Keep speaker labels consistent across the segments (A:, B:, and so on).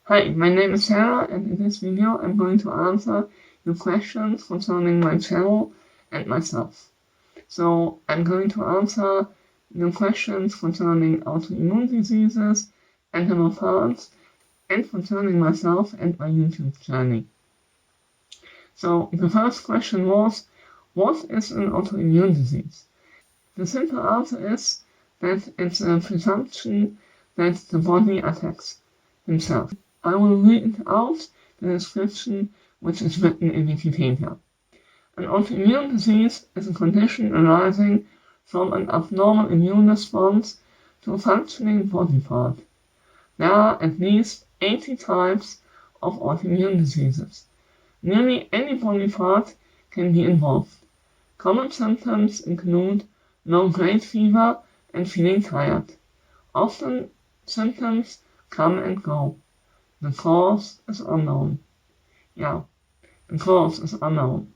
A: Hi, my name is Sarah, and in this video I'm going to answer your questions concerning my channel and myself. So I'm going to answer your questions concerning autoimmune diseases, animal plants, and concerning myself and my YouTube journey. So the first question was, what is an autoimmune disease? The simple answer is that it's a presumption that the body attacks himself. I will read out the description which is written in Wikipedia. An autoimmune disease is a condition arising from an abnormal immune response to a functioning body part. There are at least 80 types of autoimmune diseases. Nearly any body part can be involved. Common symptoms include low-grade fever and feeling tired. Often symptoms come and go. The cause is unknown. Yeah, the cause is unknown.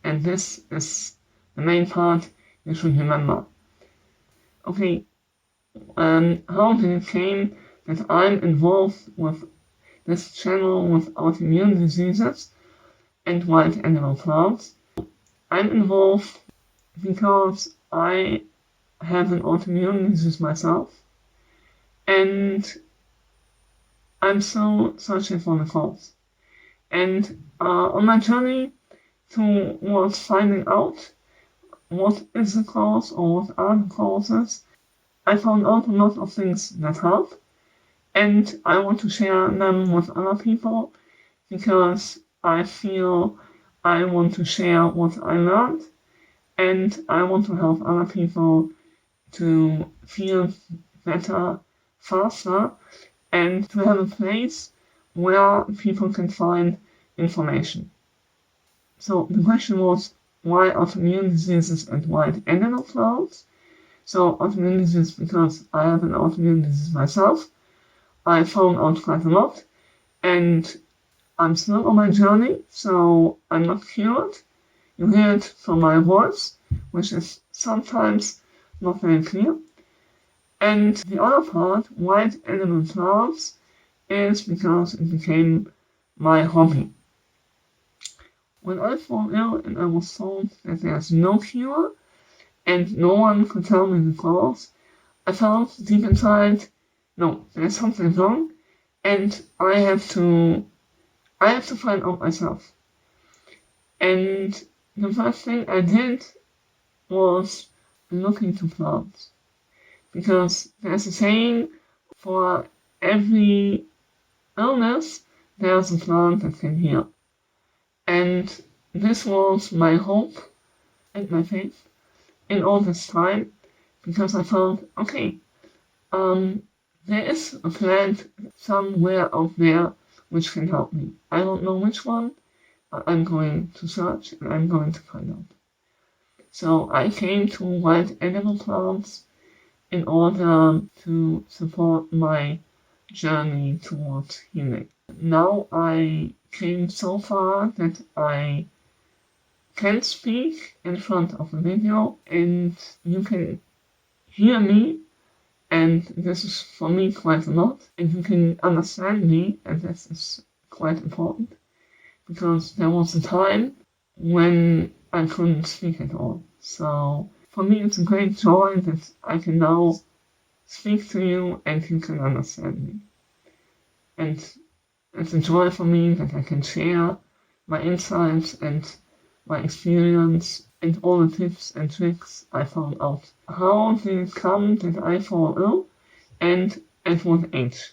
A: And this is the main part you should remember. Okay, how did it came that I'm involved with this channel with autoimmune diseases and wild animal plants? I'm involved because I have an autoimmune disease myself, and I'm still searching for the cause. And on my journey towards finding out what is the cause or what are the causes, I found out a lot of things that help, and I want to share them with other people because I feel I want to share what I learned, and I want to help other people to feel better faster and to have a place where people can find information. So the question was, why autoimmune diseases and why animal plants? So autoimmune disease because I have an autoimmune disease myself. I found out quite a lot, and I'm still on my journey, so I'm not cured. You hear it from my voice, which is sometimes not very clear. And the other part, white animal plants, is because it became my hobby. When I fall ill and I was told that there's no cure and no one could tell me the cause, I felt deep inside, no, there's something wrong, and I have to find out myself. And the first thing I did was look into plants. Because there's a saying, for every illness, there's a plant that can heal. And this was my hope and my faith in all this time, because I felt, okay, there is a plant somewhere out there which can help me. I don't know which one, but I'm going to search and I'm going to find out. So I came to wild animal plants in order to support my journey towards healing. Now I came so far that I can speak in front of a video and you can hear me, and this is for me quite a lot, and you can understand me, and this is quite important because there was a time when I couldn't speak at all. So for me it's a great joy that I can now speak to you and you can understand me. And it's a joy for me that I can share my insights and my experience and all the tips and tricks I found out. How did it come that I fall ill and at what age?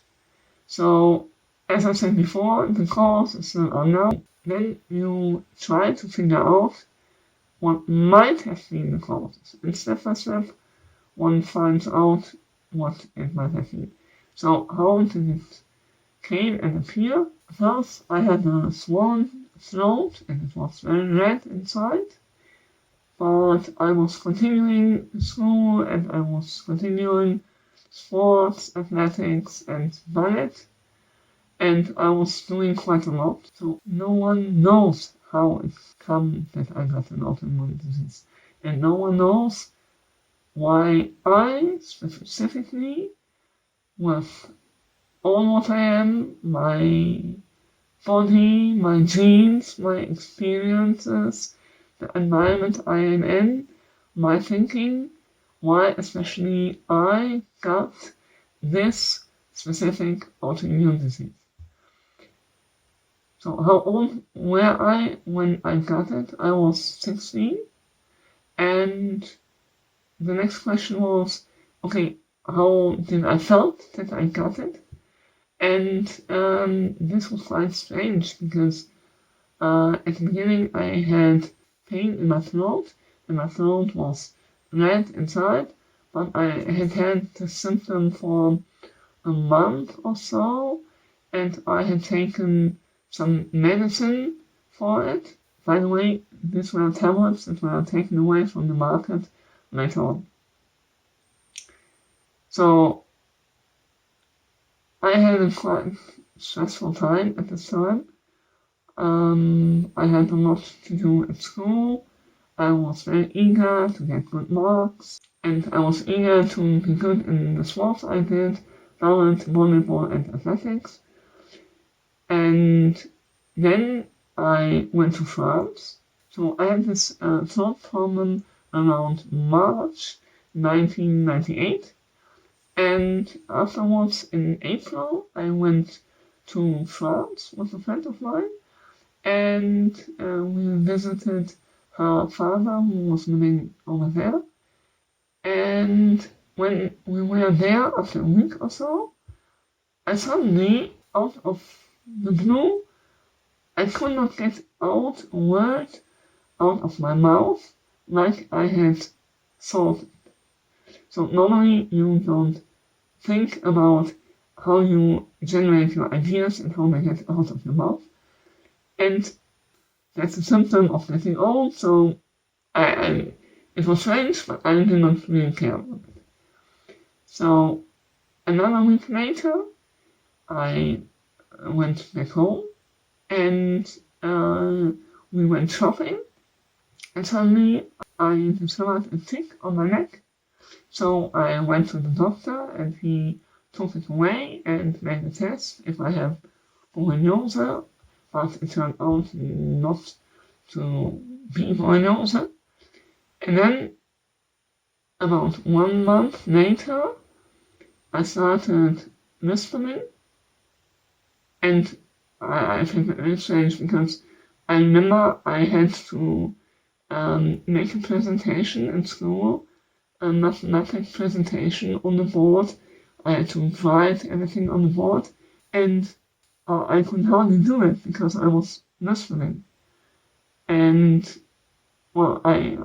A: So, as I said before, the cause is still unknown. Then you try to figure out what might have been the causes. And step by step, one finds out what it might have been. So how did it came and appear? First, I had a swollen throat and it was very red inside. But I was continuing school and I was continuing sports, athletics and ballet. And I was doing quite a lot. So no one knows how it's come that I got an autoimmune disease. And no one knows why I specifically with all what I am, my body, my genes, my experiences, the environment I am in, my thinking, why especially I got this specific autoimmune disease. So how old were I when I got it? I was 16, and the next question was, okay, how did I felt that I got it? And this was quite strange because at the beginning I had pain in my throat, and my throat was red inside, but I had the symptom for a month or so, and I had taken some medicine for it. By the way, these were tablets that were taken away from the market later on. So I had a quite stressful time at this time. I had a lot to do at school. I was very eager to get good marks, and I was eager to be good in the sports I did, ballet, volleyball, and athletics. And then I went to France. So I had this throat problem around March 1998. And afterwards, in April, I went to France with a friend of mine, and we visited her father who was living over there. And when we were there after a week or so, I suddenly, out of the blue, I could not get out a word out of my mouth like I had thought. So normally you don't think about how you generate your ideas and how they get out of your mouth. And that's a symptom of getting old, so it was strange, but I did not really care about it. So another week later, I went back home, and we went shopping, and suddenly I discovered a tick on my neck. So I went to the doctor, and he took it away and made a test if I have borreliose, but it turned out not to be borreliose. And then about 1 month later, I started lisping, and I think it very strange because I remember I had to make a presentation in school, a mathematics presentation on the board. I had to write everything on the board, and I could hardly do it because I was lisping. And well, I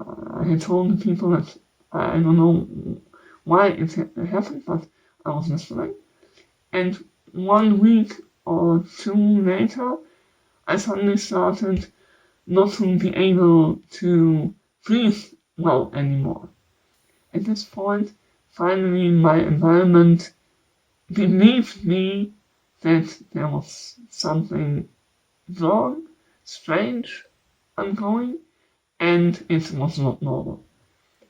A: had told the people that I don't know why it happened, but I was lisping. And 1 week or 2 later, I suddenly started not to be able to breathe well anymore. At this point, finally my environment believed me that there was something wrong, strange, ongoing, and it was not normal.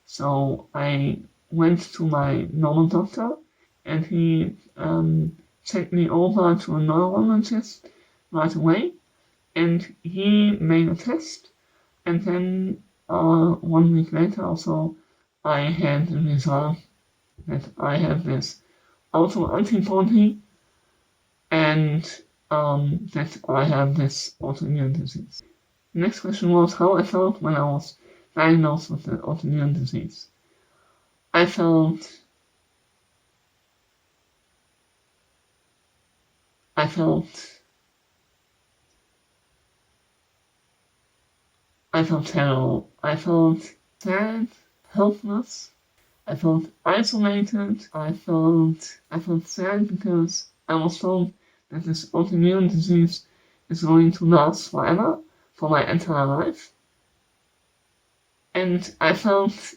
A: So I went to my normal doctor, and he sent me over to a neurologist right away, and he made a test, and then 1 week later or so, I had the result that I have this autoantibody and that I have this autoimmune disease. The next question was how I felt when I was diagnosed with the autoimmune disease. I felt terrible. I felt sad, helpless. I felt isolated. I felt sad because I was told that this autoimmune disease is going to last forever, for my entire life. And I felt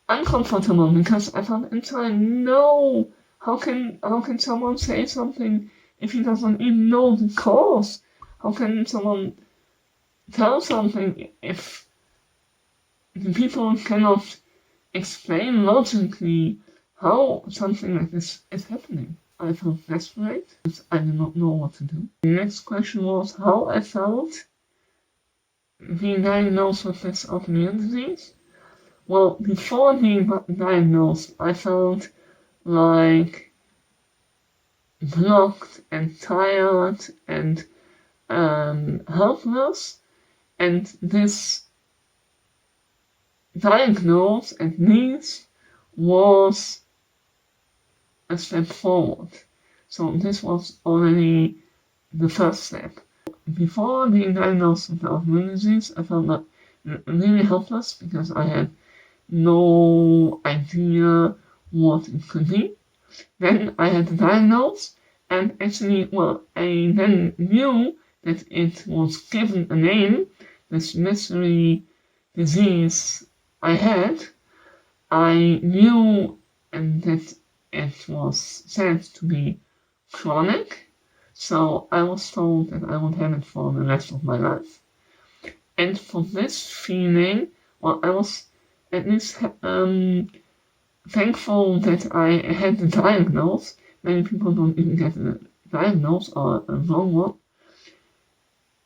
A: uncomfortable because I felt inside, no, how can someone say something if he doesn't even know the cause? How can someone tell something if the people cannot explain logically how something like this is happening? I felt desperate because I did not know what to do. The next question was how I felt being diagnosed with this autoimmune disease. Well, before being diagnosed, I felt like blocked and tired and helpless, and this diagnosis and needs was a step forward. So this was already the first step. Before being diagnosed with autoimmune disease, I felt like really helpless because I had no idea what it could be. Then I had the diagnosis, and actually, well, I then knew that it was given a name, this mystery disease I had. I knew and that it was said to be chronic, so I was told that I would have it for the rest of my life. And for this feeling, well, I was at least thankful that I had the diagnosis. Many people don't even get a diagnosis or a wrong one.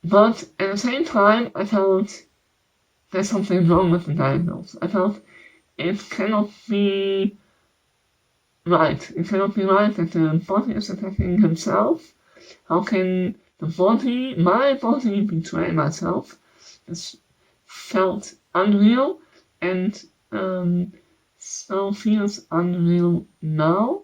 A: But at the same time, I felt there's something wrong with the diagnosis. I felt it cannot be right. It cannot be right that the body is attacking himself. How can the body, my body, betray myself? This felt unreal and still feels unreal now.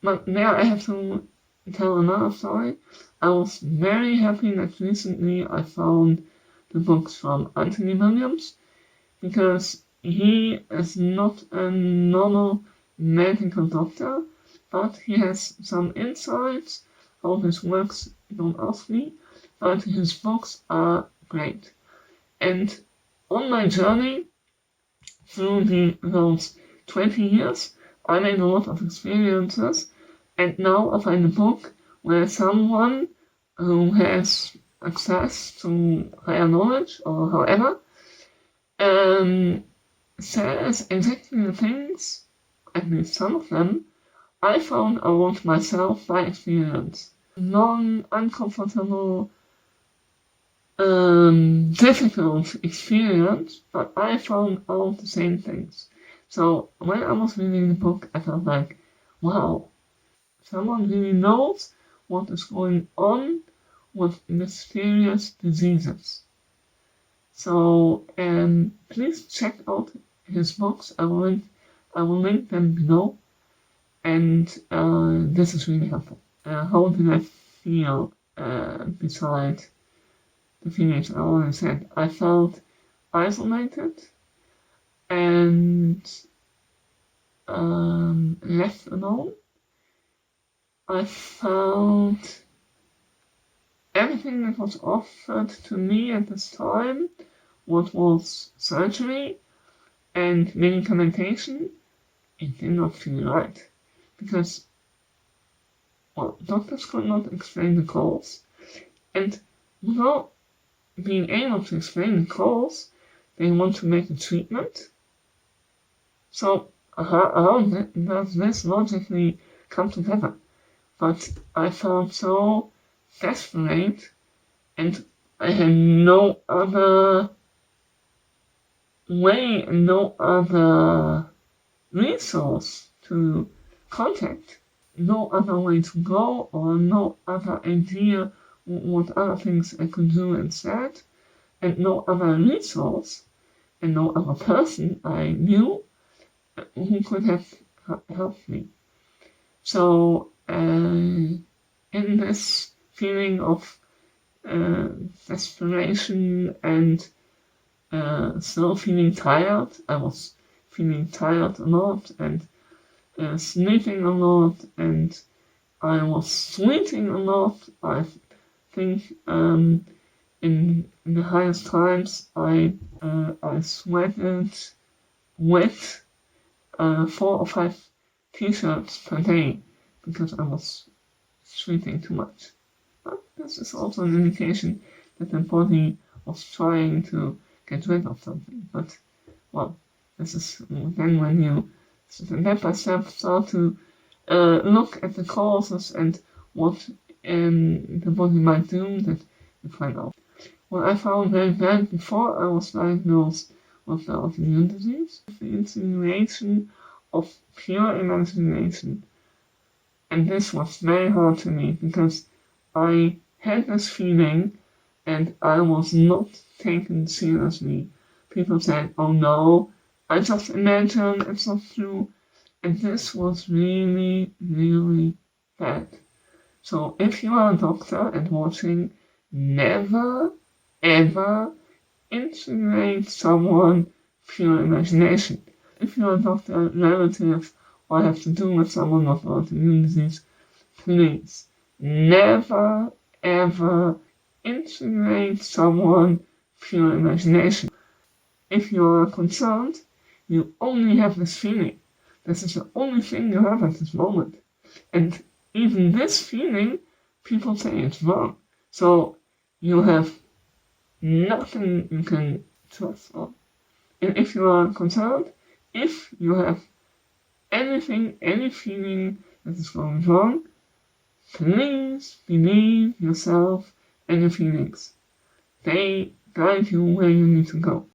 A: But now I have to tell another story. I was very happy that recently I found the books from Anthony Williams, because he is not a normal medical doctor, but he has some insights. How this works, don't ask me, but his books are great. And on my journey through those 20 years, I made a lot of experiences, and now I find a book where someone who has access to higher knowledge or however says exactly the things, at least some of them, I found out myself by experience. Non-uncomfortable, difficult experience, but I found out the same things. So when I was reading the book, I felt like, wow, someone really knows what is going on with mysterious diseases. So please check out his books. I will link them below, and this is really helpful. How did I feel besides the feelings I already said? I felt isolated and left alone. I felt everything that was offered to me at this time, what was surgery and medicamentation, it did not feel right. Because, well, doctors could not explain the cause, and without being able to explain the cause, they want to make a treatment. So, how does this logically come together? But I felt so desperate, and I had no other way, no other resource to contact, no other way to go, or no other idea what other things I could do instead, and no other resource, and no other person I knew who could have helped me. So, in this feeling of desperation and still feeling tired, I was feeling tired a lot and sleeping a lot, and I was sweating a lot. I think in the highest times I sweated wet 4 or 5 t-shirts per day because I was sweating too much. But this is also an indication that the body was trying to get rid of something. But, well, This is then when you step by step start to look at the causes and what the body might do that you find out. What I found very bad before I was diagnosed with the autoimmune disease, the insinuation of pure imagination. And this was very hard to me because I had this feeling and I was not taken seriously. People said, oh no, I just imagine, it's not true. And this was really, really bad. So if you are a doctor and watching, never, ever insinuate someone pure imagination. If you are a doctor, relative, or have to do with someone with autoimmune disease, please never, ever insinuate someone pure imagination. If you are concerned, you only have this feeling. This is the only thing you have at this moment. And even this feeling, people say it's wrong. So you have nothing you can trust on. And if you are concerned, if you have anything, any feeling that is going wrong, please believe yourself and your feelings. They guide you where you need to go.